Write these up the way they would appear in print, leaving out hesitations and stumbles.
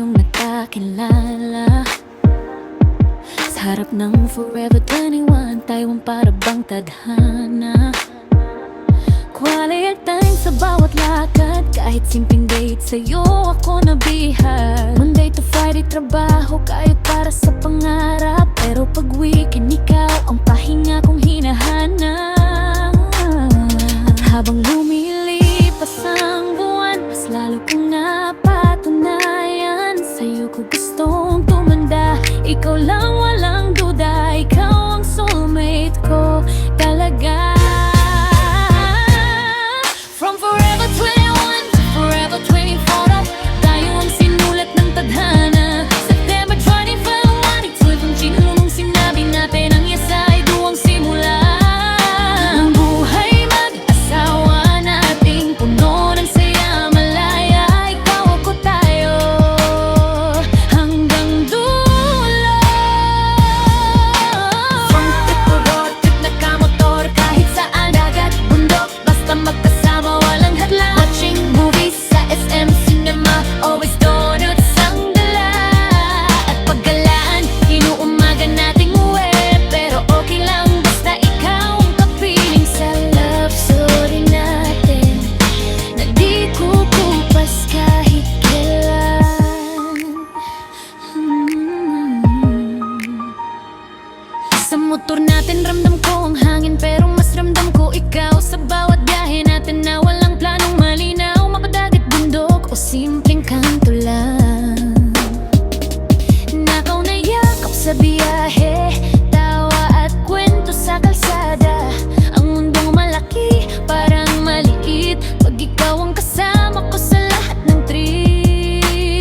tayong nagkakilala. Sa harap ng Forever 21, tayo ang para bang tadhana. Quality time sa bawat lakad, kahit simpleng date sa'yo ako nabihag. Monday to Friday trabaho, kayod para sa pangarap. Pero pag weekend ikaw ang pahinga kong hinahanap. At habang lumilipas ang buwan, mas lalo kong napatunayan. Sa'yo ko gustong tumanda, ikaw lang walang duda. Ikaw ang soulmate ko talaga. From Forever 21 to Forever 24, tayo ang sinulat ng tadhana. September 25, 12 nung sinabi natin ang yes ay duwang simula. Ang buhay mag-asawa nating puno ng saya, malaya, ikaw ako tayo hanggang dulo. From trip to road trip, nakamotor kahit saan, dagat, bundok, basta magkasama walang hadlang. Watching movies sa SM Cinema, always donuts ang dala. At paggalaan, inuumaga nating uwi, pero okay lang basta ikaw ang kapiling sa love story natin na di kukupas kahit kailan. Sa motor natin ramdam ko ang hangin, pero mas ramdam ko ikaw sa bawat biyahe natin na walang planong malinaw. Mapadagat, bundok o simpleng kanto lang. Nakaw na yakap sa biyahe, tawa at kwento sa kalsada. Ang mundong malaki, parang maliit pag ikaw ang kasama ko sa lahat ng trip.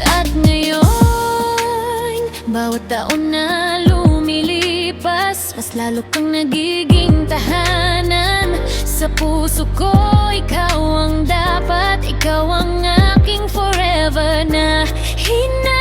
At ngayon, bawat taon na lumilipas, mas lalo kang nagiging tahanan. Sa puso ko, ikaw ang dapat, ikaw ang aking forever na hina.